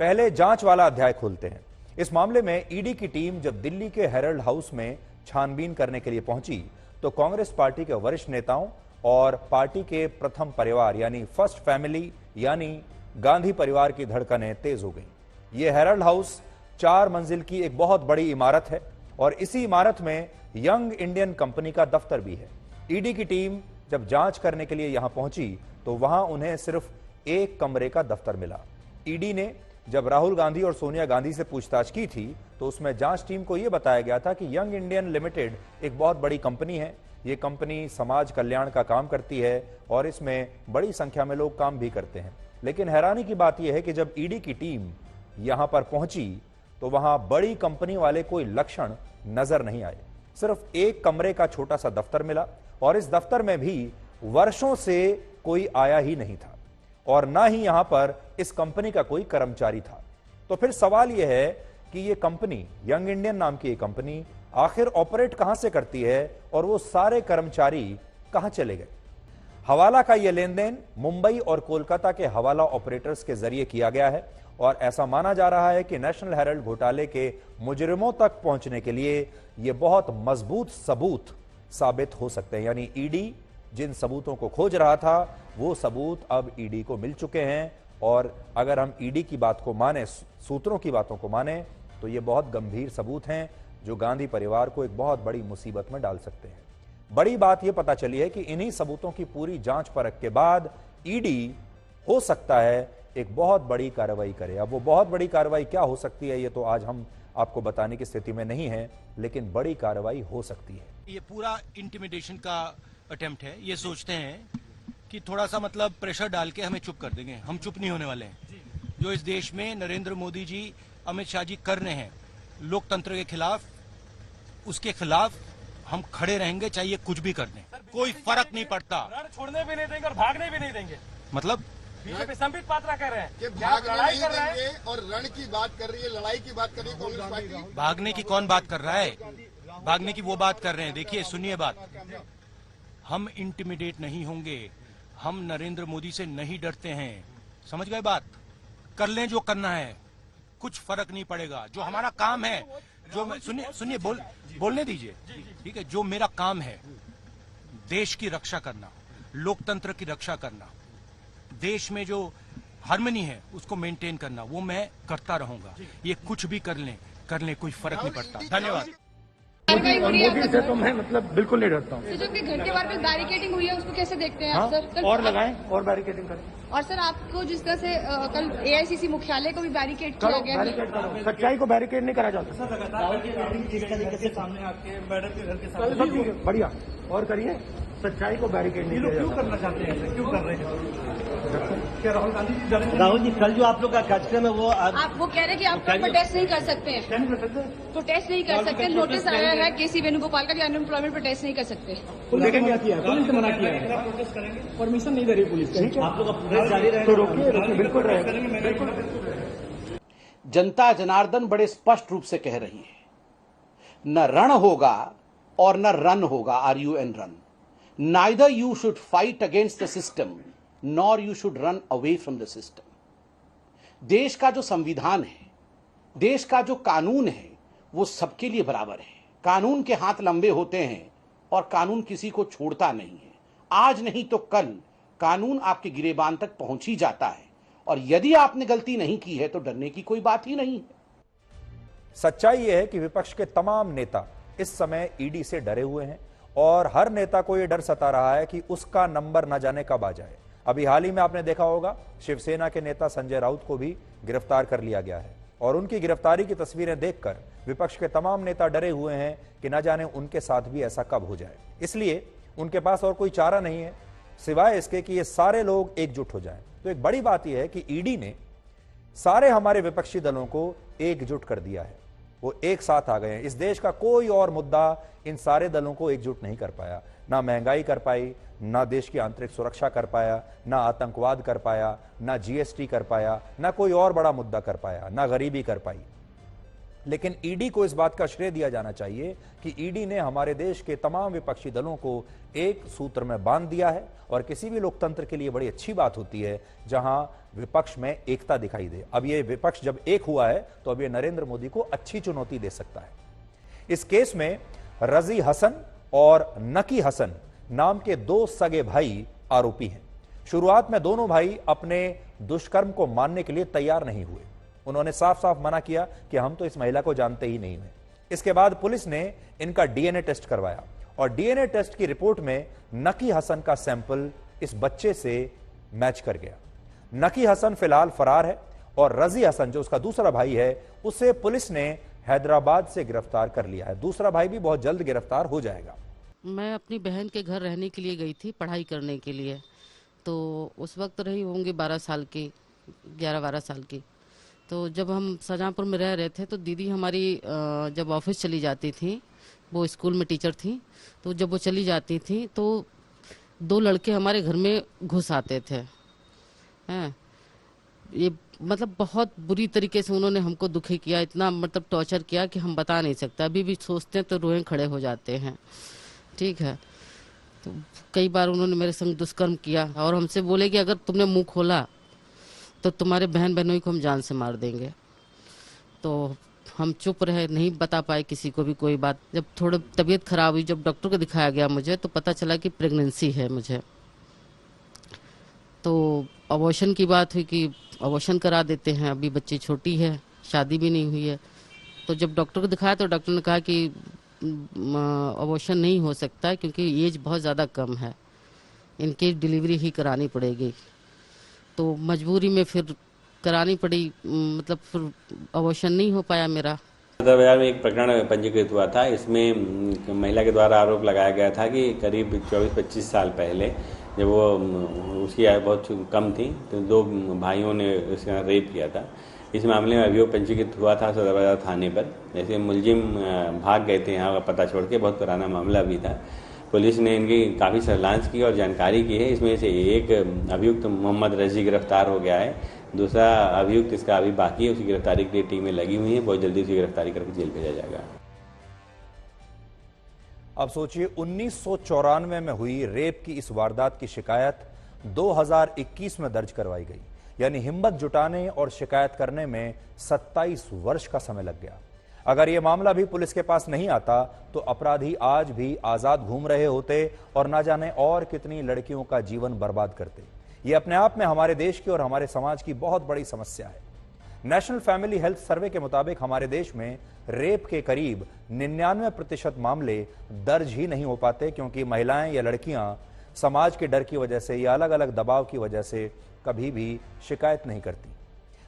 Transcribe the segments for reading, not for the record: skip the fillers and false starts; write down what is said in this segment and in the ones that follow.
पहले जांच वाला अध्याय खोलते हैं। इस मामले में ईडी की टीम जब दिल्ली के हेरल्ड हाउस में छानबीन करने के लिए पहुंची तो कांग्रेस पार्टी के वरिष्ठ नेताओं और पार्टी के प्रथम परिवार यानी फर्स्ट फैमिली यानी गांधी परिवार की धड़कनें तेज हो गई। यह हेरल्ड हाउस 4 मंजिल की एक बहुत बड़ी इमारत है और इसी इमारत में यंग इंडियन कंपनी का दफ्तर भी है। ईडी की टीम जब जांच करने के लिए यहां पहुंची तो वहां उन्हें सिर्फ एक कमरे का दफ्तर मिला। ईडी ने जब राहुल गांधी और सोनिया गांधी से पूछताछ की थी तो उसमें जांच टीम को यह बताया गया था कि यंग इंडियन लिमिटेड एक बहुत बड़ी कंपनी है। ये कंपनी समाज कल्याण का काम करती है और इसमें बड़ी संख्या में लोग काम भी करते हैं। लेकिन हैरानी की बात यह है कि जब ईडी की टीम यहां पर पहुंची तो वहां बड़ी कंपनी वाले कोई लक्षण नजर नहीं आए। सिर्फ एक कमरे का छोटा सा दफ्तर मिला और इस दफ्तर में भी वर्षों से कोई आया ही नहीं था और ना ही यहां पर इस कंपनी का कोई कर्मचारी था। तो फिर सवाल यह है कि यह कंपनी, यंग इंडियन नाम की यह कंपनी आखिर ऑपरेट कहां से करती है और वो सारे कर्मचारी कहां चले गए। हवाला का यह लेन देन मुंबई और कोलकाता के हवाला ऑपरेटर्स के जरिए किया गया है और ऐसा माना जा रहा है कि नेशनल हेराल्ड घोटाले के मुजरिमों तक पहुंचने के लिए यह बहुत मजबूत सबूत साबित हो सकते हैं। यानी ईडी जिन सबूतों को खोज रहा था वो सबूत अब ईडी को मिल चुके हैं और अगर हम ईडी की बात को माने, सूत्रों की बातों को माने, तो ये बहुत गंभीर सबूत हैं जो गांधी परिवार को एक बहुत बड़ी मुसीबत में डाल सकते हैं। बड़ी बात यह पता चली है कि इन्हीं सबूतों की पूरी जांच परख के बाद ईडी हो सकता है एक बहुत बड़ी कार्रवाई करे। अब वो बहुत बड़ी कार्रवाई क्या हो सकती है ये तो आज हम आपको बताने की स्थिति में नहीं है, लेकिन बड़ी कार्रवाई हो सकती है। ये पूरा इंटिमिडेशन का अटेम्प्ट है। ये सोचते हैं कि थोड़ा सा मतलब प्रेशर डाल के हमें चुप कर देंगे। हम चुप नहीं होने वाले हैं। जो इस देश में नरेंद्र मोदी जी, अमित शाह जी कर रहे हैं लोकतंत्र के खिलाफ, उसके खिलाफ हम खड़े रहेंगे, चाहिए कुछ भी कर दें, कोई फर्क नहीं पड़ता। रण छोड़ने भी नहीं देंगे और भागने भी नहीं देंगे। मतलब बीजेपी संबित पात्रा कह रहे हैं कि भागने नहीं देंगे और रण की बात कर रही है, लड़ाई की बात कर रही है कांग्रेस पार्टी। भागने की कौन बात कर रहा है? भागने की वो बात कर रहे हैं। देखिए, सुनिए बात, हम इंटिमिडेट नहीं होंगे। हम नरेंद्र मोदी से नहीं डरते हैं। समझ गए बात? कर लें जो करना है, कुछ फर्क नहीं पड़ेगा। जो हमारा काम है, जो सुनिए बोलने दीजिए, ठीक है? जो मेरा काम है देश की रक्षा करना, लोकतंत्र की रक्षा करना, देश में जो हार्मनी है उसको मेंटेन करना, वो मैं करता रहूंगा। ये कुछ भी कर लें, कोई फर्क नहीं पड़ता। धन्यवाद। मोदी से तो मैं मतलब बिल्कुल नहीं डरता हूँ। तो जो कि घर के बाहर पे बैरिकेडिंग हुई है उसको कैसे देखते हैं आप सर? कल और लगाएं और बैरिकेडिंग करें। और सर आपको जिस तरह से कल एआईसीसी मुख्यालय को भी बैरिकेड किया गया, बैरिकेड करो। सच्चाई को बैरिकेड नहीं करा जाता। जिस तरीके से सामने आपके मैडम के घर के सामने, बढ़िया और करिए। सच्चाई को बैरिकेड नहीं किया क्यों जाता। करना चाहते हैं? क्यों कर रहे हैं? क्या राहुल गांधी जी? राहुल जी, कल जो आप लोग का कार्यक्रम है वो आप वो कह रहे हैं कि आप प्रोटेस्ट नहीं कर सकते हैं, प्रोटेस्ट नहीं कर सकते। नोटिस आया है केसी वेणुगोपाल का कि अनएम्प्लॉयमेंट प्रोटेस्ट नहीं कर सकते। पुलिस ने मना किया है, पुलिस ने मना किया है, प्रोटेस्ट करेंगे, परमिशन नहीं दे रही पुलिस। आप लोग प्रोटेस्ट जारी रहेगा तो रोकिए, बिल्कुल रहेगा। जनता जनार्दन बड़े स्पष्ट रूप से कह रही है, न रण होगा और न रन होगा, RUN run. Neither you should fight against the system, nor you should run away from the system. देश का जो संविधान है, देश का जो कानून है, वो सबके लिए बराबर है। कानून के हाथ लंबे होते हैं और कानून किसी को छोड़ता नहीं है। आज नहीं तो कल कानून आपके गिरेबान तक पहुंच ही जाता है और यदि आपने गलती नहीं की है तो डरने की कोई बात ही नहीं है। सच्चाई यह है कि विपक्ष के तमाम नेता इस समय ईडी से डरे हुए हैं और हर नेता को यह डर सता रहा है कि उसका नंबर न जाने कब आ जाए। अभी हाल ही में आपने देखा होगा शिवसेना के नेता संजय राउत को भी गिरफ्तार कर लिया गया है और उनकी गिरफ्तारी की तस्वीरें देखकर विपक्ष के तमाम नेता डरे हुए हैं कि न जाने उनके साथ भी ऐसा कब हो जाए। इसलिए उनके पास और कोई चारा नहीं है सिवाय इसके कि ये सारे लोग एकजुट हो जाएं। तो एक बड़ी बात यह है कि ईडी ने सारे हमारे विपक्षी दलों को एकजुट कर दिया है, वो एक साथ आ गए हैं। इस देश का कोई और मुद्दा इन सारे दलों को एकजुट नहीं कर पाया। ना महंगाई कर पाई, ना देश की आंतरिक सुरक्षा कर पाया, ना आतंकवाद कर पाया, ना जीएसटी कर पाया, ना कोई और बड़ा मुद्दा कर पाया, ना गरीबी कर पाई। लेकिन ईडी को इस बात का श्रेय दिया जाना चाहिए कि ईडी ने हमारे देश के तमाम विपक्षी दलों को एक सूत्र में बांध दिया है, और किसी भी लोकतंत्र के लिए बड़ी अच्छी बात होती है जहां विपक्ष में एकता दिखाई दे। अब ये विपक्ष जब एक हुआ है तो अब ये नरेंद्र मोदी को अच्छी चुनौती दे सकता है। इस केस में रजी हसन और नकी हसन नाम के 2 सगे भाई आरोपी हैं। शुरुआत में दोनों भाई अपने दुष्कर्म को मानने के लिए तैयार नहीं हुए। उन्होंने साफ साफ मना किया कि हम तो इस महिला को जानते ही नहीं हैं। इसके बाद पुलिस ने इनका डीएनए टेस्ट करवाया और डीएनए टेस्ट की रिपोर्ट में नकी हसन का सैंपल इस बच्चे से मैच कर गया। नकी हसन फिलहाल फरार है और रजी हसन जो उसका दूसरा भाई है उसे पुलिस ने हैदराबाद से गिरफ्तार कर लिया है। दूसरा भाई भी बहुत जल्द गिरफ्तार हो जाएगा। मैं अपनी बहन के घर रहने के लिए गई थी, पढ़ाई करने के लिए। तो उस वक्त रही होंगी 12 साल की, 11-12 साल की। तो जब हम शाहजहांपुर में रह रहे थे तो दीदी हमारी जब ऑफिस चली जाती थी, वो स्कूल में टीचर थी, तो जब वो चली जाती थी तो 2 लड़के हमारे घर में घुस आते थे। हैं, ये मतलब बहुत बुरी तरीके से उन्होंने हमको दुखी किया, इतना मतलब टॉर्चर किया कि हम बता नहीं सकते। अभी भी सोचते हैं तो रोएं खड़े हो जाते हैं। ठीक है, तो कई बार उन्होंने मेरे संग दुष्कर्म किया और हमसे बोले कि अगर तुमने मुंह खोला तो तुम्हारे बहन बहनों को हम जान से मार देंगे। तो हम चुप रहे, नहीं बता पाए किसी को भी कोई बात। जब थोड़ा तबीयत खराब हुई, जब डॉक्टर को दिखाया गया मुझे, तो पता चला कि प्रेगनेंसी है मुझे। तो अबॉर्शन की बात हुई कि अबॉर्शन करा देते हैं, अभी बच्ची छोटी है, शादी भी नहीं हुई है। तो जब डॉक्टर को दिखाया तो डॉक्टर ने कहा कि अबॉर्शन नहीं हो सकता क्योंकि एज बहुत ज़्यादा कम है, इनकी डिलीवरी ही करानी पड़ेगी। तो मजबूरी में फिर करानी पड़ी, मतलब फिर अबॉर्शन नहीं हो पाया मेरा। सदर बाजार में एक प्रकरण पंजीकृत हुआ था। इसमें महिला के द्वारा आरोप लगाया गया था कि करीब 24-25 साल पहले जब वो उसकी आयु बहुत कम थी तो 2 भाइयों ने उसका रेप किया था। इस मामले में अभियोग पंजीकृत हुआ था सदर बाजार थाने पर। जैसे मुलजिम भाग गए थे यहाँ का पता छोड़ के, बहुत पुराना मामला भी था। पुलिस ने इनकी काफ़ी सर्विलांस की और जानकारी की है। इसमें से एक अभियुक्त मोहम्मद रजी गिरफ्तार हो गया है, दूसरा अभियुक्त इसका अभी बाकी है, उसकी गिरफ्तारी के लिए टीमें लगी हुई हैं। बहुत जल्दी उसकी गिरफ्तारी करके जेल भेजा जाएगा। अब सोचिए 1994 में हुई रेप की इस वारदात की शिकायत 2021 में दर्ज करवाई गई, यानी हिम्मत जुटाने और शिकायत करने में 27 वर्ष का समय लग गया। अगर यह मामला भी पुलिस के पास नहीं आता तो अपराधी आज भी आजाद घूम रहे होते और ना जाने और कितनी लड़कियों का जीवन बर्बाद करते। यह अपने आप में हमारे देश की और हमारे समाज की बहुत बड़ी समस्या है। नेशनल फैमिली हेल्थ सर्वे के मुताबिक हमारे देश में रेप के करीब 99% मामले दर्ज ही नहीं हो पाते, क्योंकि महिलाएं या लड़कियां समाज के डर की वजह से या अलग अलग दबाव की वजह से कभी भी शिकायत नहीं करती।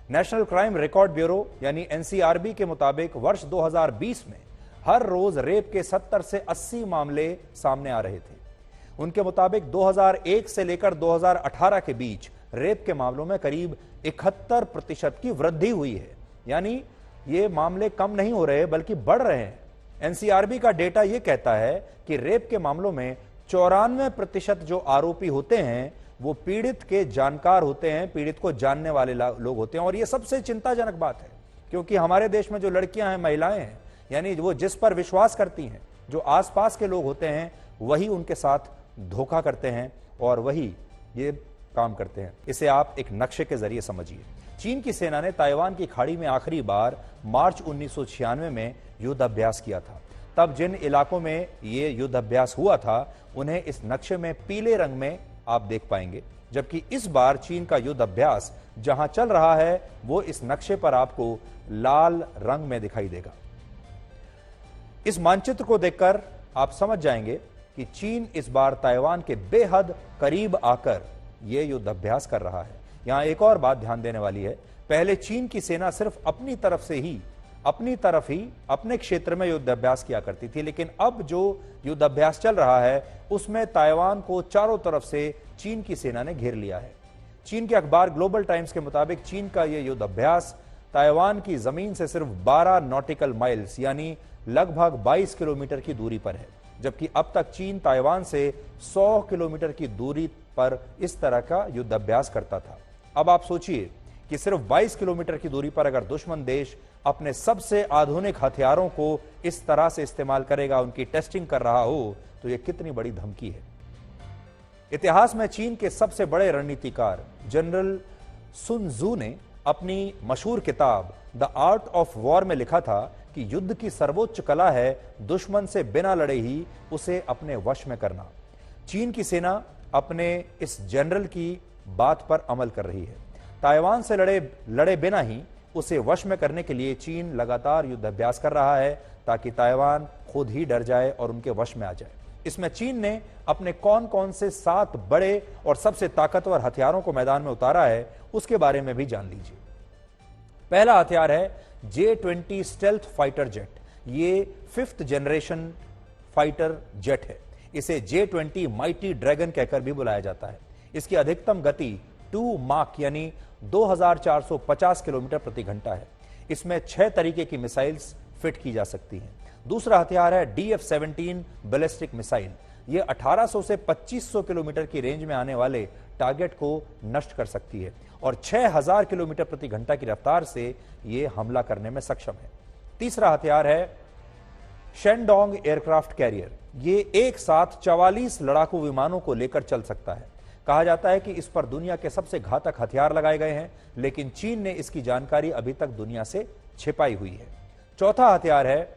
नेशनल क्राइम रिकॉर्ड ब्यूरो यानी एनसीआरबी के मुताबिक वर्ष 2020 में हर रोज रेप के 70 से 80 मामले सामने आ रहे थे। उनके मुताबिक 2001 से लेकर 2018 के बीच रेप के मामलों में करीब 71% की वृद्धि हुई है, यानी ये मामले कम नहीं हो रहे बल्कि बढ़ रहे हैं। एनसीआरबी का डेटा यह कहता है कि रेप के मामलों में 94% जो आरोपी होते हैं वो पीड़ित के जानकार होते हैं, पीड़ित को जानने वाले लोग होते हैं। और यह सबसे चिंताजनक बात है, क्योंकि हमारे देश में जो लड़कियां हैं, महिलाएं हैं, यानी वो जिस पर विश्वास करती हैं, जो आसपास के लोग होते हैं, वही उनके साथ धोखा करते हैं और वही ये काम करते हैं। इसे आप एक नक्शे के जरिए समझिए। चीन की सेना ने ताइवान की खाड़ी में आखिरी बार मार्च 1996 में युद्ध अभ्यास किया था। तब जिन इलाकों में ये युद्ध अभ्यास हुआ था उन्हें इस नक्शे में पीले रंग में आप देख पाएंगे, जबकि इस बार चीन का युद्ध अभ्यास जहां चल रहा है वो इस नक्शे पर आपको लाल रंग में दिखाई देगा। इस मानचित्र को देखकर आप समझ जाएंगे कि चीन इस बार ताइवान के बेहद करीब आकर यह युद्ध अभ्यास कर रहा है। यहां एक और बात ध्यान देने वाली है, पहले चीन की सेना सिर्फ अपनी तरफ ही अपने क्षेत्र में युद्ध अभ्यास किया करती थी, लेकिन अब जो युद्ध अभ्यास चल रहा है उसमें ताइवान को चारों तरफ से चीन की सेना ने घेर लिया है। चीन के अखबार ग्लोबल टाइम्स के मुताबिक चीन का यह युद्ध अभ्यास ताइवान की जमीन से सिर्फ 12 नॉटिकल माइल्स यानी लगभग 22 किलोमीटर की दूरी पर है, जबकि अब तक चीन ताइवान से 100 किलोमीटर की दूरी पर इस तरह का युद्ध अभ्यास करता था। अब आप सोचिए, कि सिर्फ 22 किलोमीटर की दूरी पर अगर दुश्मन देश अपने सबसे आधुनिक हथियारों को इस तरह से इस्तेमाल करेगा, उनकी टेस्टिंग कर रहा हो, तो यह कितनी बड़ी धमकी है। इतिहास में चीन के सबसे बड़े रणनीतिकार जनरल सुन जू ने अपनी मशहूर किताब द आर्ट ऑफ वॉर में लिखा था कि युद्ध की सर्वोच्च कला है दुश्मन से बिना लड़े ही उसे अपने वश में करना। चीन की सेना अपने इस जनरल की बात पर अमल कर रही है। ताइवान से लड़े बिना ही उसे वश में करने के लिए चीन लगातार युद्ध अभ्यास कर रहा है ताकि ताइवान खुद ही डर जाए और उनके वश में आ जाए। इसमें चीन ने अपने कौन कौन से 7 बड़े और सबसे ताकतवर हथियारों को मैदान में उतारा है, उसके बारे में भी जान लीजिए। पहला हथियार है J-20 स्टेल्थ फाइटर जेट। ये 5th जनरेशन फाइटर जेट है। इसे J-20 माइटी ड्रैगन कहकर भी बुलाया जाता है। इसकी अधिकतम गति 2 माक यानी 2450 किलोमीटर प्रति घंटा है। इसमें 6 तरीके की मिसाइल्स फिट की जा सकती हैं। दूसरा हथियार है DF-17 बैलिस्टिक मिसाइल। यह 1800 से 2500 किलोमीटर की रेंज में आने वाले टारगेट को नष्ट कर सकती है और 6000 किलोमीटर प्रति घंटा की रफ्तार से यह हमला करने में सक्षम है। तीसरा हथियार है शेनडोंग एयरक्राफ्ट कैरियर। ये एक साथ 44 लड़ाकू विमानों को लेकर चल सकता है। कहा जाता है कि इस पर दुनिया के सबसे घातक हथियार लगाए गए हैं, लेकिन चीन ने इसकी जानकारी अभी तक दुनिया से छिपाई हुई है। चौथा हथियार है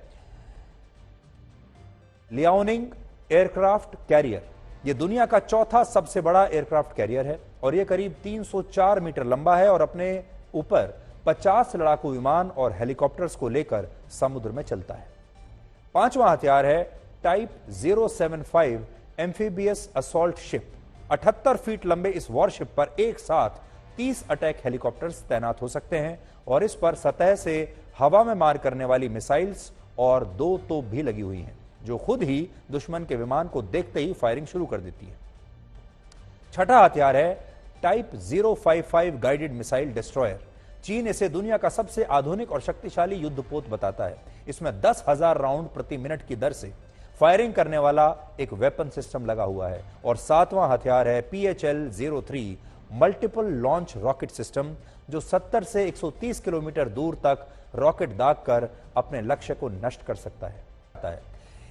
लियाओनिंग एयरक्राफ्ट कैरियर। यह दुनिया का चौथा सबसे बड़ा एयरक्राफ्ट कैरियर है और यह करीब 304 मीटर लंबा है और अपने ऊपर 50 लड़ाकू विमान और हेलीकॉप्टर्स को लेकर समुद्र में चलता है। पांचवा हथियार है type 075 amphibious assault ship. 78 feet लंबे इस वॉरशिप पर एक साथ 30 अटैक हेलीकॉप्टर्स तैनात हो सकते हैं और इस पर सतह से हवा में मार करने वाली मिसाइल्स और 2 तोप भी लगी हुई हैं, जो खुद ही दुश्मन के विमान को देखते ही फायरिंग शुरू कर देती है। छठा हथियार है टाइप 055 गाइडेड मिसाइल डिस्ट्रॉयर। चीन इसे दुनिया का सबसे आधुनिक और शक्तिशाली युद्धपोत बताता है। इसमें 10,000 राउंड प्रति मिनट की दर से फायरिंग करने वाला एक वेपन सिस्टम लगा हुआ है। और सातवां हथियार है PHL-03 multiple launch rocket system, जो 70 से 130 किलोमीटर दूर तक रॉकेट दागकर अपने लक्ष्य को नष्ट कर सकता है।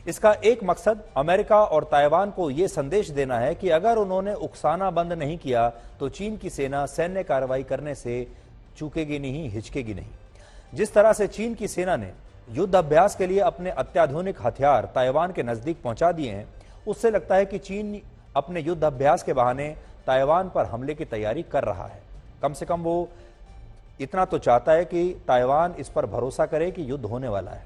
इसका एक मकसद अमेरिका और ताइवान को यह संदेश देना है कि अगर उन्होंने उकसाना बंद नहीं किया तो चीन की सेना सैन्य कार्रवाई करने से चूकेगी नहीं, हिचकेगी नहीं। जिस तरह से चीन की सेना ने युद्ध अभ्यास के लिए अपने अत्याधुनिक हथियार ताइवान के नजदीक पहुंचा दिए हैं, उससे लगता है कि चीन अपने युद्ध अभ्यास के बहाने ताइवान पर हमले की तैयारी कर रहा है। कम से कम वो इतना तो चाहता है कि ताइवान इस पर भरोसा करे कि युद्ध होने वाला है।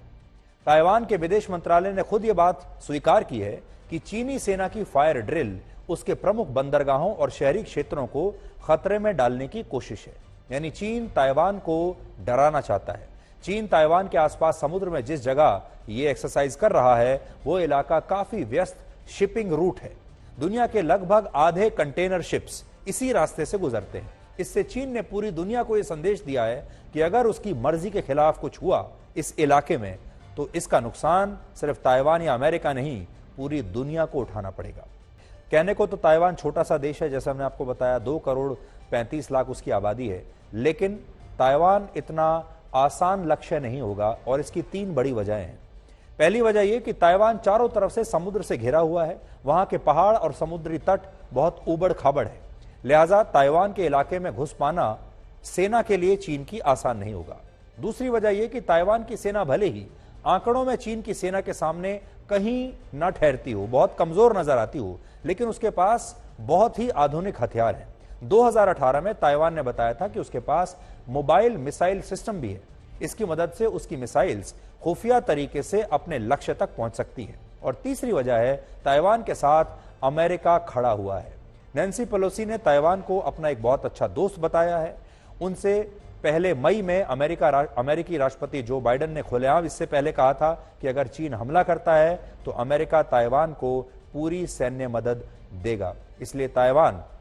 ताइवान के विदेश मंत्रालय ने खुद ये बात स्वीकार की है कि चीनी सेना की फायर ड्रिल उसके प्रमुख बंदरगाहों और शहरी क्षेत्रों को खतरे में डालने की कोशिश है। यानी चीन ताइवान को डराना चाहता है। चीन ताइवान के आसपास समुद्र में जिस जगह ये एक्सरसाइज कर रहा है, वो इलाका काफी व्यस्त शिपिंग रूट है। दुनिया के लगभग आधे कंटेनर शिप्स इसी रास्ते से गुजरते हैं। इससे चीन ने पूरी दुनिया को यह संदेश दिया है कि अगर उसकी मर्जी के खिलाफ कुछ हुआ इस इलाके में, तो इसका नुकसान सिर्फ ताइवान या अमेरिका नहीं, पूरी दुनिया को उठाना पड़ेगा। कहने को तो ताइवान छोटा सा देश है, जैसा हमने आपको बताया 2 करोड़ 35 लाख उसकी आबादी है, लेकिन ताइवान इतना आसान लक्ष्य नहीं होगा और इसकी 3 बड़ी वजहें हैं। पहली वजह यह कि ताइवान चारों तरफ से समुद्र से घिरा हुआ है। वहां के पहाड़ और समुद्री तट बहुत उबड़ खाबड़ है, लिहाजा ताइवान के इलाके में घुस पाना सेना के लिए चीन की आसान नहीं होगा। दूसरी वजह यह कि ताइवान की सेना भले ही आंकड़ों में चीन की सेना के सामने कहीं न ठहरती हो, बहुत कमजोर नजर आती हो, लेकिन उसके पास बहुत ही आधुनिक हथियार हैं। 2018 में ताइवान ने बताया था कि उसके पास मोबाइल मिसाइल सिस्टम भी है। इसकी मदद से उसकी मिसाइल्स खुफिया तरीके से अपने लक्ष्य तक पहुंच सकती है। और तीसरी वजह है ताइवान के साथ अमेरिका खड़ा हुआ है। नैन्सी पेलोसी ने ताइवान को अपना एक बहुत अच्छा दोस्त बताया है। उनसे पहले मई में अमेरिकी राष्ट्रपति जो बाइडेन ने खुलेआम इससे पहले कहा था कि अगर चीन हमला करता है तो अमेरिका ताइवान को पूरी सैन्य मदद देगा। इसलिए ताइवान